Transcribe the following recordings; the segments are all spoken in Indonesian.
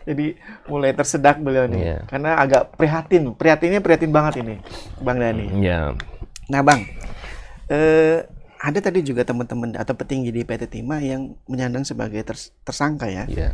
Jadi mulai tersedak beliau nih, Iya. karena agak prihatin banget ini, Bang Dhani. Ya, Nah, Bang, ada tadi juga teman-teman atau petinggi di PT Timah yang menyandang sebagai tersangka ya. ya,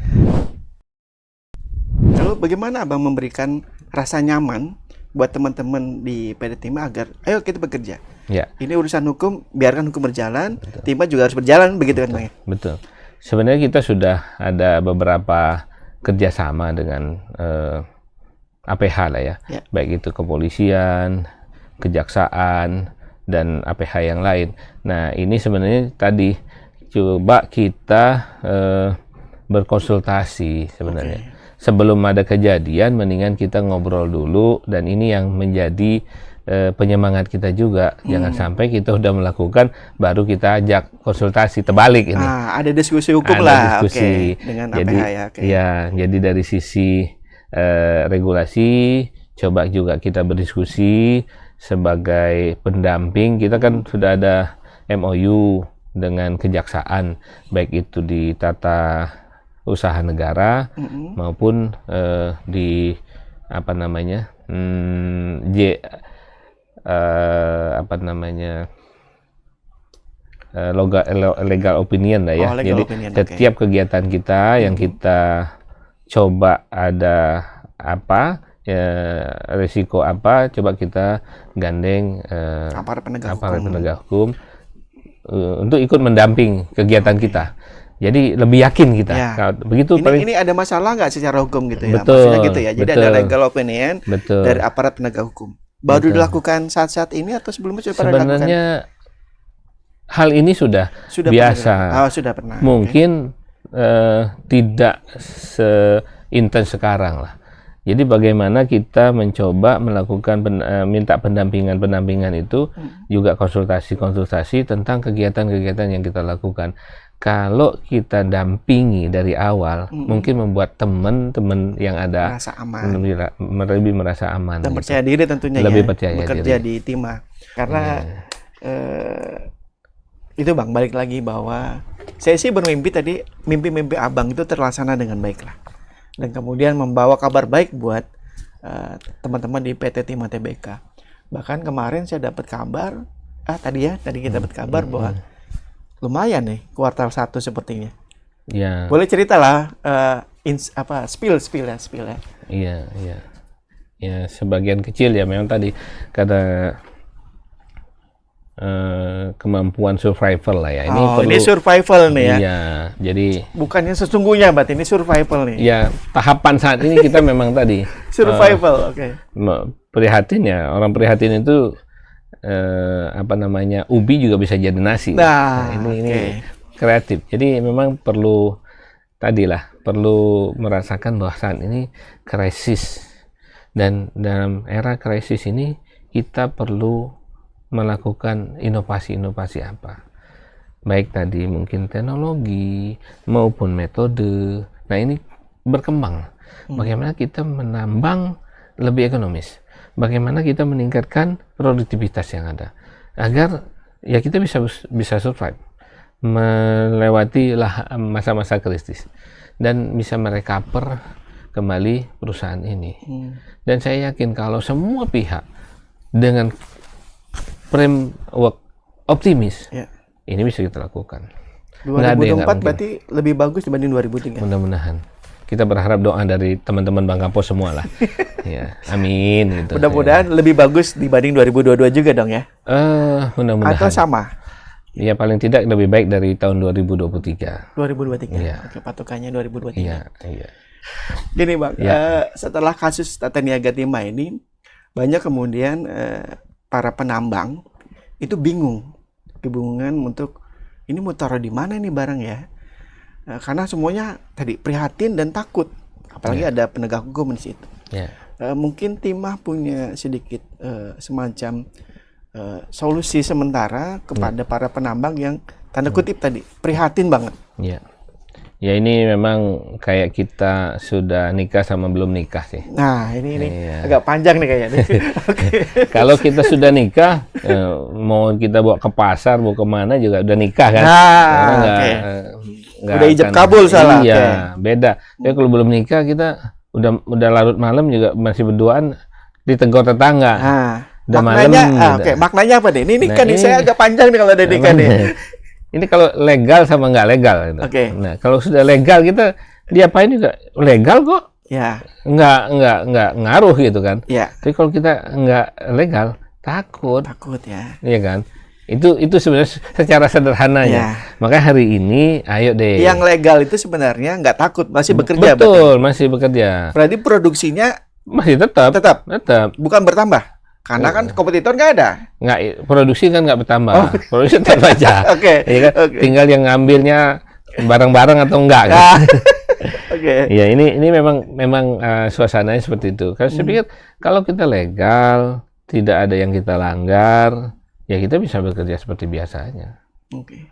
Lalu bagaimana Abang memberikan rasa nyaman buat teman-teman di PT Timah agar ayo kita bekerja. ya, Ini urusan hukum, biarkan hukum berjalan, Timah juga harus berjalan, begitu kan Bang ya? betul. Sebenarnya kita sudah ada beberapa kerjasama dengan APH lah ya, Ya. baik itu kepolisian, kejaksaan, dan APH yang lain. Nah, ini sebenarnya tadi coba kita berkonsultasi sebenarnya. Oke. Sebelum ada kejadian, mendingan kita ngobrol dulu, dan ini yang menjadi penyemangat kita juga. Jangan sampai kita udah melakukan, baru kita ajak konsultasi, terbalik ini. Ada diskusi hukum Ada lah, diskusi. oke, dengan Jadi, APH ya. Oke. ya, jadi dari sisi regulasi, coba juga kita berdiskusi sebagai pendamping. Kita kan sudah ada MOU dengan kejaksaan, baik itu di tata usaha negara maupun di apa namanya legal opinion lah ya. Oh, legal Jadi opinion, setiap kegiatan kita yang kita coba ada apa risiko apa, coba kita gandeng Aparat penegak aparat hukum. penegak hukum untuk ikut mendamping kegiatan kita. Jadi lebih yakin kita. Ya. Kalau begitu Ini ada masalah nggak secara hukum gitu ya? Betul, Maksudnya gitu ya. Jadi ada betul. legal opinion betul. dari aparat penegak hukum. Baru Betul. dilakukan saat-saat ini atau sebelumnya sudah pernah dilakukan? Sebenarnya hal ini sudah biasa. Pernah. Oh, sudah pernah. Mungkin tidak seintens sekarang lah. Jadi bagaimana kita mencoba melakukan minta pendampingan itu, juga konsultasi tentang kegiatan-kegiatan yang kita lakukan. Kalau kita dampingi dari awal, mungkin membuat teman-teman yang ada Merasa aman. lebih merasa aman. Dan gitu. percaya diri tentunya Lebih ya, percaya bekerja diri. di Timah. Karena itu Bang, balik lagi bahwa saya sih bermimpi tadi, mimpi-mimpi Abang itu terlaksana dengan baik lah. Dan kemudian membawa kabar baik buat teman-teman di PT Timah Tbk. Bahkan kemarin saya dapat kabar, tadi kita dapat kabar bahwa lumayan nih kuartal 1 sepertinya. Ya. Boleh cerita lah, spill ya. Iya. Ya, sebagian kecil ya memang tadi karena kemampuan survival lah ya. Ini survival nih ya. Iya, jadi Bukannya sesungguhnya, berarti ini survival nih. ya tahapan saat ini kita memang tadi Survival, oke. prihatin ya. Orang prihatin itu ubi juga bisa jadi nasi. Nah, ini kreatif. Jadi memang perlu merasakan bahwa saat ini krisis, dan dalam era krisis ini kita perlu melakukan inovasi apa, baik tadi mungkin teknologi maupun metode. Nah, ini berkembang. Bagaimana kita menambang lebih ekonomis, bagaimana kita meningkatkan produktivitas yang ada agar ya kita bisa survive melewati masa-masa krisis dan bisa merecover kembali perusahaan ini. Dan saya yakin kalau semua pihak dengan framework optimis, ini bisa kita lakukan. 2024 berarti lebih bagus dibanding 2003. Mudah-mudahan. Kita berharap doa dari teman-teman Bang Kampos semua lah. Ya, amin. Gitu. Mudah-mudahan lebih bagus dibanding 2022 juga dong ya. Mudah-mudahan. Atau sama? Ya, paling tidak lebih baik dari tahun 2023. 2023. Iya. Oke, patokannya 2023. Iya. Gini Bang, setelah kasus Tata Niaga Timah ini, banyak kemudian para penambang itu kebingungan untuk ini mau taruh di mana ini barang ya. Karena semuanya tadi prihatin dan takut, apalagi ada penegak hukum di situ. Mungkin Timah punya sedikit semacam solusi sementara kepada para penambang yang tanda kutip tadi prihatin banget. Ya, ini memang kayak kita sudah nikah sama belum nikah sih. Nah, ini agak panjang nih kayaknya. Kalau kita sudah nikah, mau kita bawa ke pasar, mau kemana juga udah nikah kan. nggak udah ijab akan. kabul salah. Iya, Oke. beda. Ya kalau belum nikah kita udah larut malam juga masih berduaan ditegur tetangga. Nah, Udah maknanya, malam, oke, udah. maknanya apa nih? Ini Nah, nikah nih, ini- saya agak panjang nih kalau ada nikah nih. Ini kalau legal sama nggak legal. Gitu. Oke. Nah, kalau sudah legal kita diapain juga legal kok, Ya, nggak ngaruh gitu kan. ya, Tapi kalau kita nggak legal, takut, takut ya. iya kan? Itu sebenarnya secara sederhananya. Ya. Makanya hari ini, ayo deh. Yang legal itu sebenarnya nggak takut, masih bekerja. Betul, masih bekerja, Berarti produksinya masih tetap, tetap, bukan bertambah. Karena kan kompetitor nggak ada. nggak produksi kan nggak bertambah, Oh. produksi tetap aja. Oke, Iya kan? oke. Tinggal yang ngambilnya bareng-bareng atau enggak. Gitu. Ah, Oke. Ya ini memang suasananya seperti itu. Karena saya pikir kalau kita legal, tidak ada yang kita langgar, ya kita bisa bekerja seperti biasanya. Oke.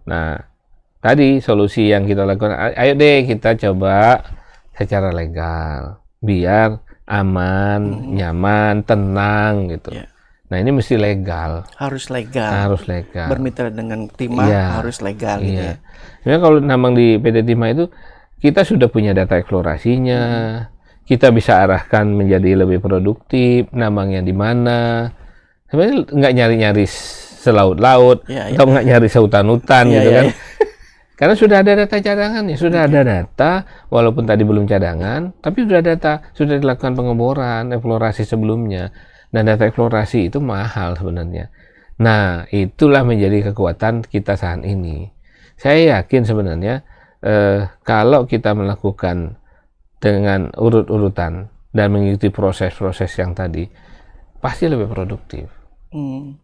Nah, tadi solusi yang kita lakukan, ayo deh kita coba secara legal, biar aman, nyaman, tenang gitu. Ya. Nah ini mesti legal, Harus legal. harus legal. Bermitra dengan timah Iya. harus legal gitu ya. Iya. Sebenarnya kalau nambang di PT Timah itu kita sudah punya data eksplorasinya, kita bisa arahkan menjadi lebih produktif, nambangnya di mana. Sebenarnya nggak nyari-nyari selaut-laut Iya, iya. atau nggak nyari sehutan-hutan Iya, gitu iya, kan. iya. Karena sudah ada data cadangan ya, sudah ada data walaupun tadi belum cadangan, tapi sudah data, sudah dilakukan pengeboran, eksplorasi sebelumnya. Dan data eksplorasi itu mahal sebenarnya. Nah, itulah menjadi kekuatan kita saat ini. Saya yakin sebenarnya kalau kita melakukan dengan urut-urutan dan mengikuti proses-proses yang tadi, pasti lebih produktif. Hmm.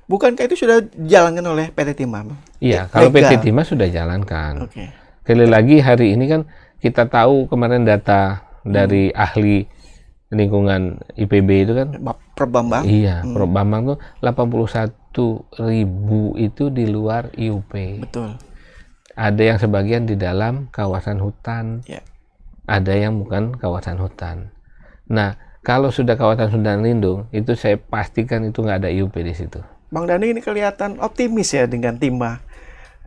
Bukankah itu sudah dijalankan oleh PT Timah? Bang? Iya, kalau Legal. PT Timah sudah jalankan. Oke. Sekali lagi hari ini kan kita tahu kemarin data dari ahli lingkungan IPB itu kan, Prof Bambang. iya, Prof Bambang tuh 81.000 itu di luar IUP. Betul. Ada yang sebagian di dalam kawasan hutan, Ya. ada yang bukan kawasan hutan. Nah, kalau sudah kawasan hutan lindung, itu saya pastikan itu nggak ada IUP di situ. Bang Dhani ini kelihatan optimis ya dengan Timah.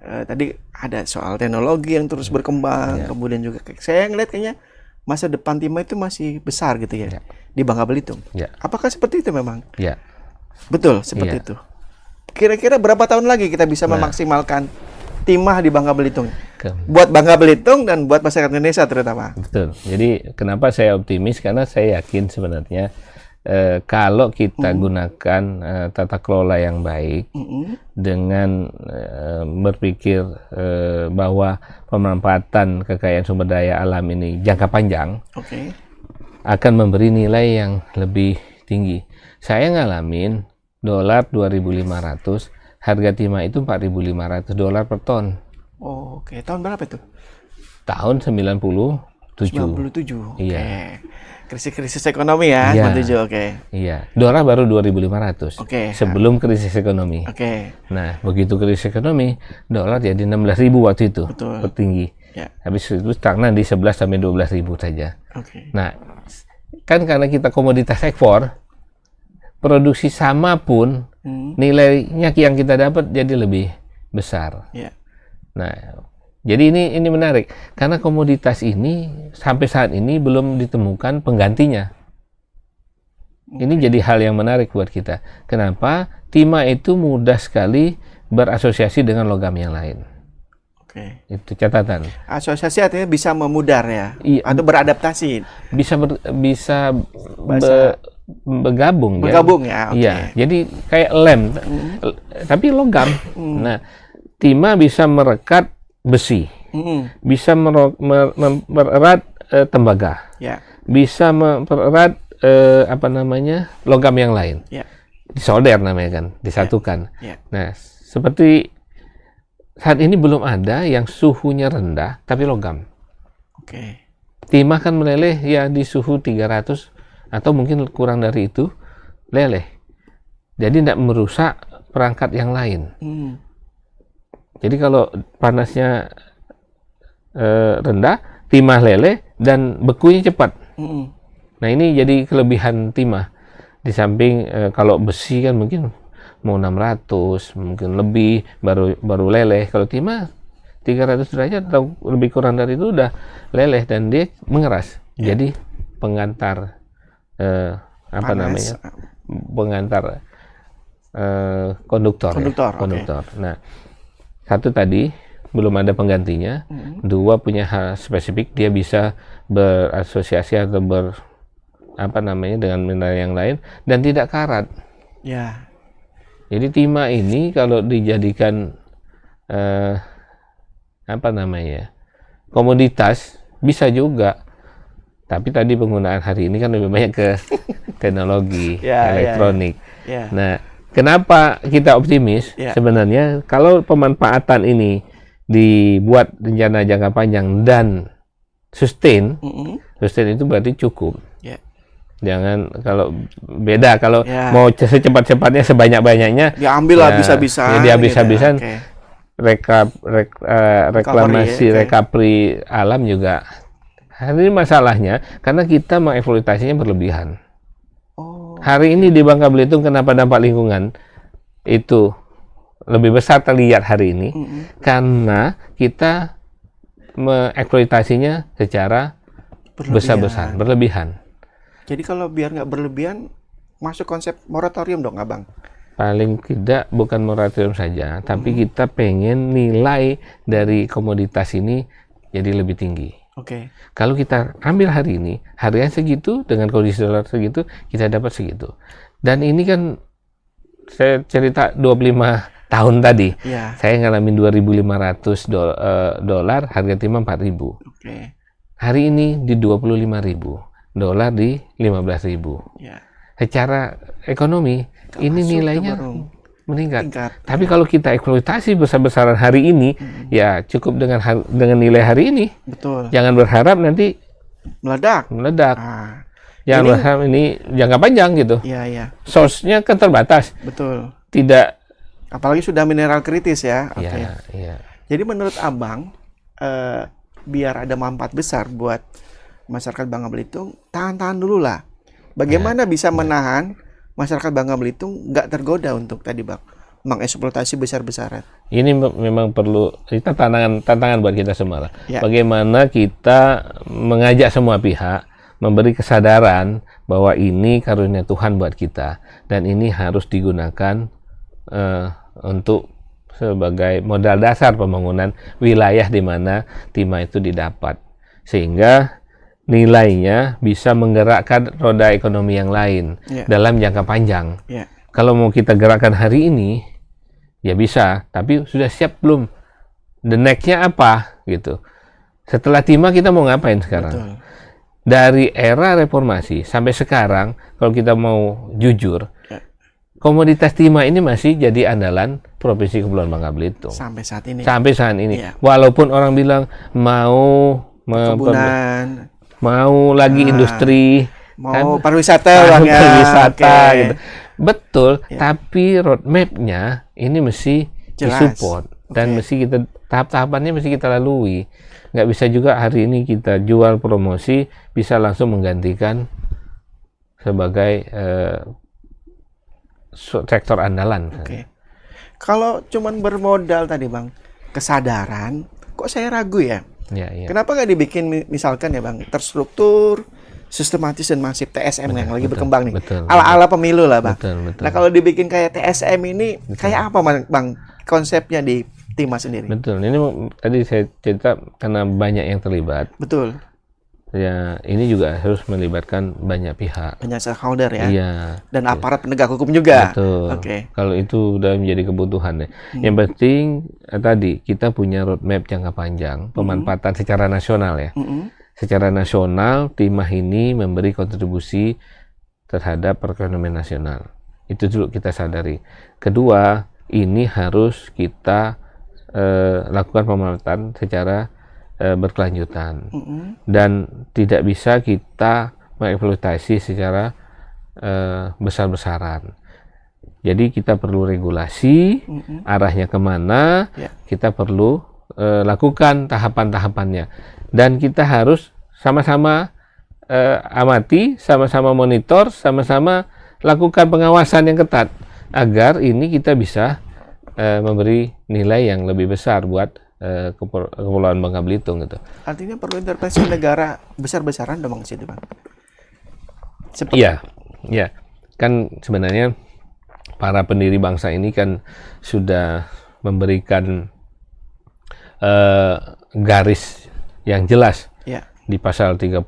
Tadi ada soal teknologi yang terus berkembang, kemudian juga saya ngeliat kayaknya masa depan Timah itu masih besar gitu ya, di Bangka Belitung. Ya, Apakah seperti itu memang? ya. Betul, seperti Iya. itu. Kira-kira berapa tahun lagi kita bisa memaksimalkan Timah di Bangka Belitung? Buat Bangka Belitung dan buat masyarakat Indonesia terutama. Betul. Jadi kenapa saya optimis? Karena saya yakin sebenarnya kalau kita gunakan tata kelola yang baik dengan berpikir bahwa pemanfaatan kekayaan sumber daya alam ini jangka panjang Oke. akan memberi nilai yang lebih tinggi. Saya ngalamin dolar 2.500, harga timah itu 4.500 dolar per ton. Oh, oke. Tahun berapa itu? Tahun 97. 97. Oke. Iya. Krisis ekonomi ya, Iya. 97. Oke. Iya, dolar baru 2.500. Oke. Sebelum krisis ekonomi. Oke. Nah, begitu krisis ekonomi, dolar jadi 16.000 waktu itu, Betul. tertinggi. Ya. Habis itu stagnan di 11 sampai 12.000 saja. Oke. Nah, kan karena kita komoditas ekspor, produksi sama pun nilainya yang kita dapat jadi lebih besar. Ya. Nah, jadi ini menarik karena komoditas ini sampai saat ini belum ditemukan penggantinya. Ini jadi hal yang menarik buat kita. Kenapa? Timah itu mudah sekali berasosiasi dengan logam yang lain. Oke. Itu catatan. Asosiasi artinya bisa memudar ya, Iya. atau beradaptasi. Bisa Bahasa- bergabung. Bergabung ya. Oke. Iya, jadi kayak lem, tapi logam. Nah, timah bisa merekat besi, bisa mempererat tembaga, Ya. bisa mempererat logam yang lain. Ya. Disolder namanya kan, disatukan. Ya. Nah, seperti saat ini belum ada yang suhunya rendah tapi logam. Oke. Timah kan meleleh ya di suhu 300 atau mungkin kurang dari itu, leleh. Jadi tidak merusak perangkat yang lain. Jadi kalau panasnya rendah, timah leleh dan bekunya cepat. Nah ini jadi kelebihan timah. Di samping kalau besi kan mungkin mau 600, mungkin lebih baru leleh. Kalau timah 300 derajat atau lebih kurang dari itu udah leleh dan dia mengeras. Jadi pengantar apa namanya? Pengantar konduktor. Konduktor. Okay. Nah, satu tadi belum ada penggantinya. Dua, punya hal spesifik, dia bisa berasosiasi atau dengan mineral yang lain dan tidak karat. Ya. Jadi timah ini kalau dijadikan komoditas bisa juga. Tapi tadi penggunaan hari ini kan lebih banyak ke teknologi elektronik. Nah, kenapa kita optimis? Sebenarnya kalau pemanfaatan ini dibuat rencana jangka panjang dan sustain itu berarti cukup. Jangan kalau beda, kalau mau secepat-cepatnya sebanyak-banyaknya diambil habis-habisan. Habis-habisan. Reklamasi, recovery alam juga. Hari ini masalahnya karena kita mengeksploitasinya berlebihan. Hari ini di Bangka Belitung kenapa dampak lingkungan itu lebih besar terlihat hari ini? Karena kita mengeksploitasinya secara besar-besaran, berlebihan. Jadi kalau biar nggak berlebihan, masuk konsep moratorium dong, Abang? Paling tidak bukan moratorium saja, tapi kita pengen nilai dari komoditas ini jadi lebih tinggi. Kalau kita ambil hari ini, harganya segitu, dengan kondisi dolar segitu, kita dapat segitu. Dan ini kan, saya cerita 25 tahun tadi, saya ngalamin 2.500 dolar, harga timah 4.000. Hari ini di 25.000. Dolar di 15.000. Secara ekonomi ini nilainya meningkat. Tapi kalau kita eksploitasi besar-besaran hari ini, ya cukup dengan nilai hari ini. Betul. Jangan berharap nanti meledak. Jangan berharap ini jangka panjang gitu. Source-nya kan terbatas. Betul. Tidak. Apalagi sudah mineral kritis ya. Iya. Jadi menurut Abang, biar ada manfaat besar buat masyarakat Bangka Belitung, tahan-tahan dulu lah. Bagaimana bisa menahan masyarakat Bangka Belitung nggak tergoda untuk tadi Bang mengeksploitasi besar-besaran? Ini memang perlu, kita tantangan buat kita semua lah. Bagaimana kita mengajak semua pihak memberi kesadaran bahwa ini karunia Tuhan buat kita dan ini harus digunakan untuk sebagai modal dasar pembangunan wilayah di mana timah itu didapat, sehingga nilainya bisa menggerakkan roda ekonomi yang lain dalam jangka panjang. Kalau mau kita gerakkan hari ini, ya bisa, tapi sudah siap belum? The next-nya apa? Gitu. Setelah timah kita mau ngapain sekarang? Betul. Dari era reformasi sampai sekarang, kalau kita mau jujur, komoditas timah ini masih jadi andalan Provinsi Kepulauan Bangka Belitung. Sampai saat ini. Walaupun orang bilang mau perkebunan, mau lagi industri, mau pariwisata, gitu. Betul, tapi roadmap-nya ini mesti disupport dan mesti kita tahap-tahapannya mesti kita lalui. Nggak bisa juga hari ini kita jual promosi bisa langsung menggantikan sebagai sektor andalan. Kalau cuman bermodal tadi Bang, kesadaran, kok saya ragu ya? Kenapa nggak dibikin misalkan ya Bang, terstruktur, sistematis dan masif TSM yang lagi berkembang nih, ala-ala pemilu lah Bang. Nah kalau dibikin kayak TSM ini, kayak apa Bang konsepnya di timah sendiri? Ini tadi saya cerita karena banyak yang terlibat. Ya, ini juga harus melibatkan banyak pihak. Banyak stakeholder ya. Dan aparat penegak hukum juga. Kalau itu udah menjadi kebutuhan ya. Yang penting tadi kita punya roadmap jangka panjang, pemanfaatan secara nasional ya. Secara nasional, timah ini memberi kontribusi terhadap perekonomian nasional. Itu dulu kita sadari. Kedua, ini harus kita lakukan pemanfaatan secara berkelanjutan dan tidak bisa kita mengeksploitasi secara besar-besaran. Jadi kita perlu regulasi arahnya kemana, kita perlu lakukan tahapan-tahapannya dan kita harus sama-sama amati, sama-sama monitor, sama-sama lakukan pengawasan yang ketat agar ini kita bisa memberi nilai yang lebih besar buat Kepulauan Bangka Belitung gitu. Artinya perlu intervensi negara besar-besaran dong situ, Bang. Iya, ya. Kan sebenarnya para pendiri bangsa ini kan sudah memberikan garis yang jelas ya. Di pasal 33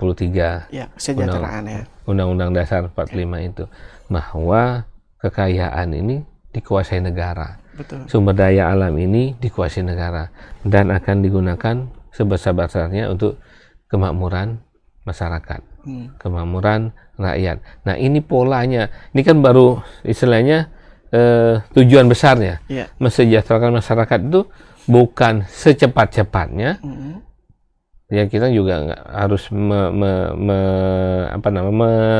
ya, kesejahteraan ya. Undang-Undang Dasar 45 itu, bahwa kekayaan ini dikuasai negara. Betul. Sumber daya alam ini dikuasai negara dan akan digunakan sebesar-besarnya untuk kemakmuran masyarakat, kemakmuran rakyat. Nah, ini polanya. Ini kan baru istilahnya tujuan besarnya. Mensejahterakan masyarakat itu bukan secepat-cepatnya. Ya, kita juga harus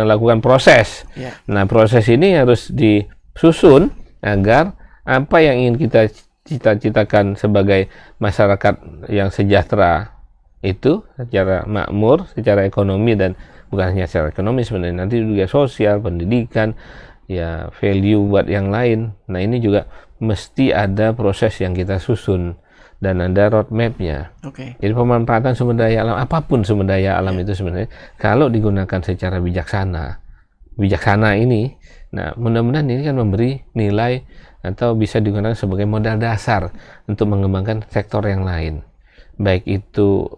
melakukan proses. Nah, proses ini harus disusun agar apa yang ingin kita cita-citakan sebagai masyarakat yang sejahtera itu secara makmur, secara ekonomi, dan bukan hanya secara ekonomi sebenarnya, nanti juga sosial, pendidikan, ya value buat yang lain. Nah, ini juga mesti ada proses yang kita susun dan ada roadmap-nya. Jadi pemanfaatan sumber daya alam, apapun sumber daya alam itu sebenarnya, kalau digunakan secara bijaksana ini, nah mudah-mudahan ini kan memberi nilai atau bisa digunakan sebagai modal dasar untuk mengembangkan sektor yang lain. Baik itu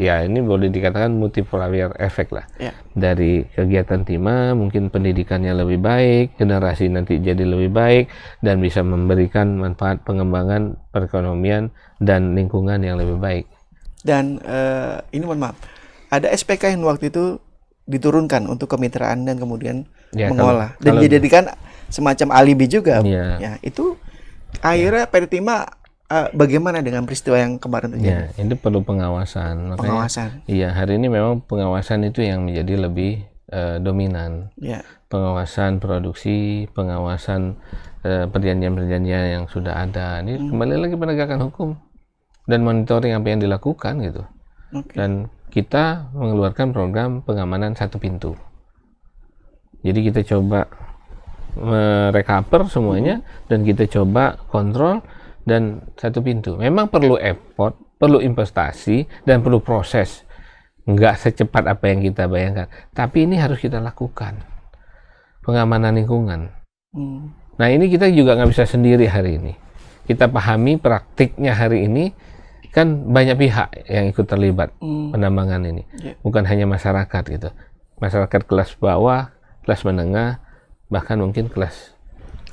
ini boleh dikatakan multiplier effect lah. Dari kegiatan Timah, mungkin pendidikannya lebih baik, generasi nanti jadi lebih baik, dan bisa memberikan manfaat pengembangan perekonomian dan lingkungan yang lebih baik. Dan ini mohon maaf, ada SPK yang waktu itu diturunkan untuk kemitraan dan kemudian mengolah dan dijadikan semacam alibi juga. Ya, itu akhirnya PT Timah bagaimana dengan peristiwa yang kemarin terjadi? Ya, ini perlu pengawasan. Pengawasan. Iya, hari ini memang pengawasan itu yang menjadi lebih dominan. Pengawasan produksi, pengawasan perjanjian-perjanjian yang sudah ada. Ini kembali lagi penegakan hukum dan monitoring apa yang dilakukan gitu. Dan kita mengeluarkan program pengamanan satu pintu. Jadi kita coba merecover semuanya dan kita coba kontrol dan satu pintu. Memang perlu effort, perlu investasi dan perlu proses. Nggak secepat apa yang kita bayangkan. Tapi ini harus kita lakukan. Pengamanan lingkungan. Nah, ini kita juga nggak bisa sendiri hari ini. Kita pahami praktiknya hari ini kan banyak pihak yang ikut terlibat penambangan ini. Bukan hanya masyarakat gitu. Masyarakat kelas bawah, kelas menengah, bahkan mungkin kelas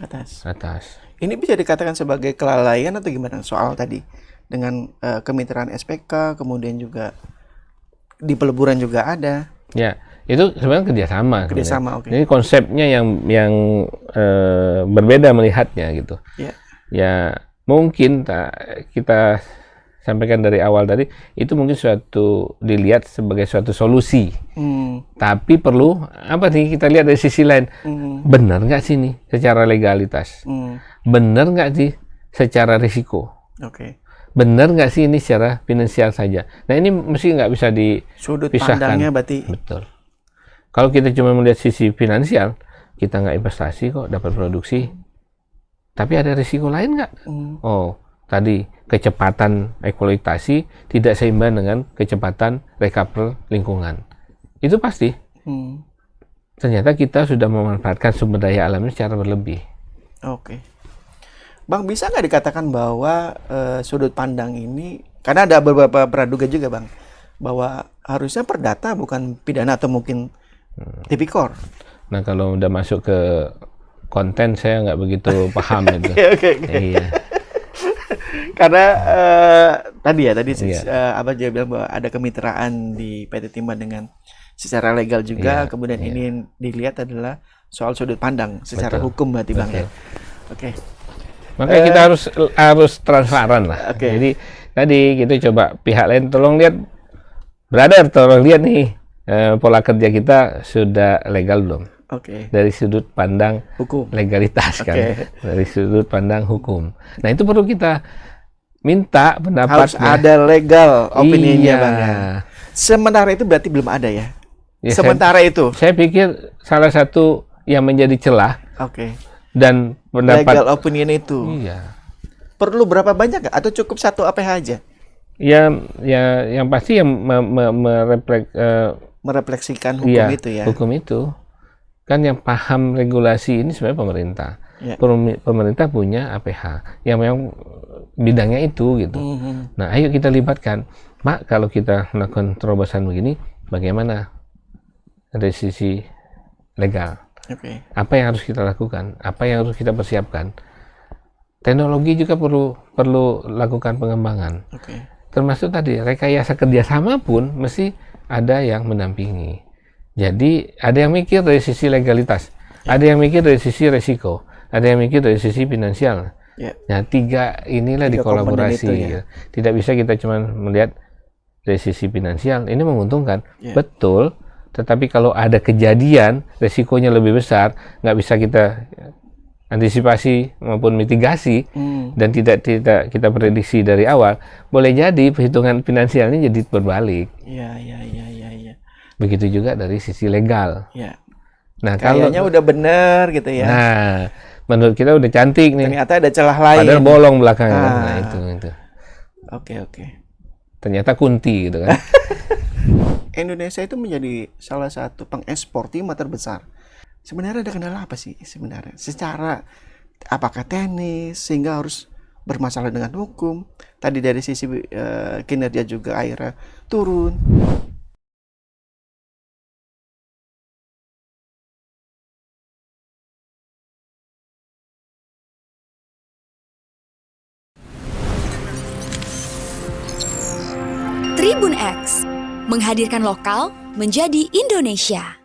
atas. Ini bisa dikatakan sebagai kelalaian atau gimana soal tadi dengan kemitraan SPK, kemudian juga di peleburan juga ada. Ya, itu sebenarnya kerjasama. Ini konsepnya yang berbeda melihatnya gitu. Ya mungkin kita sampaikan dari awal tadi, itu mungkin dilihat sebagai suatu solusi. Tapi perlu apa nih, kita lihat dari sisi lain. Benar nggak sih nih secara legalitas? Benar nggak sih secara risiko? Benar nggak sih ini secara finansial saja? Nah, ini mesti nggak bisa dipisahkan. Sudut pandangnya berarti. Betul. Kalau kita cuma melihat sisi finansial, kita nggak investasi kok, dapat produksi. Tapi ada risiko lain nggak? Tadi kecepatan eksploitasi tidak seimbang dengan kecepatan recover lingkungan. Itu pasti. Ternyata kita sudah memanfaatkan sumber daya alamnya secara berlebih. Bang, bisa nggak dikatakan bahwa sudut pandang ini, karena ada beberapa praduga juga, Bang, bahwa harusnya perdata bukan pidana atau mungkin tipikor. Nah, kalau udah masuk ke konten saya nggak begitu paham itu. Iya. Karena tadi Abah juga bilang bahwa ada kemitraan di PT Timah dengan secara legal juga, kemudian ini yang dilihat adalah soal sudut pandang secara hukum berarti, Bang. Makanya kita harus transparan lah. Jadi tadi kita coba pihak lain tolong lihat, tolong lihat nih pola kerja kita sudah legal belum? Dari sudut pandang hukum, legalitas kan, dari sudut pandang hukum. Nah, itu perlu kita minta pendapatnya. Harus ada legal opininya, Bang. Sementara itu berarti belum ada ya? Sementara itu. Saya pikir salah satu yang menjadi celah. Dan pendapat legal opinion itu. Perlu berapa banyak nggak? Atau cukup satu APH aja? Ya, yang pasti yang Merefleksikan hukum iya, itu ya. hukum itu kan yang paham regulasi ini sebenarnya pemerintah. Ya. Pemerintah punya APH yang memang bidangnya itu gitu. Nah, ayo kita libatkan. Mak, kalau kita melakukan terobosan begini, bagaimana dari sisi legal? Oke. Apa yang harus kita lakukan? Apa yang harus kita persiapkan? Teknologi juga perlu lakukan pengembangan. Oke. Termasuk tadi rekayasa kerjasama pun mesti ada yang mendampingi. Jadi ada yang mikir dari sisi legalitas, ada yang mikir dari sisi resiko, ada yang mikir dari sisi finansial. Nah, tiga inilah dikolaborasi. Ya. Tidak bisa kita cuma melihat dari sisi finansial. Ini menguntungkan, betul. Tetapi kalau ada kejadian, resikonya lebih besar, nggak bisa kita antisipasi maupun mitigasi, dan tidak kita prediksi dari awal, boleh jadi perhitungan finansialnya jadi berbalik. Iya. Begitu juga dari sisi legal. Ya. Nah, kayaknya udah bener gitu ya. Nah, menurut kita udah cantik nih. Ternyata ada celah lain. Padahal bolong belakangnya. Nah, itu. Oke. Ternyata kunti gitu kan. Indonesia itu menjadi salah satu pengekspor timah terbesar. Sebenarnya ada kendala apa sih sebenarnya? Secara apakah teknis sehingga harus bermasalah dengan hukum? Tadi dari sisi kinerja juga akhirnya turun. Tribun X menghadirkan lokal menjadi Indonesia.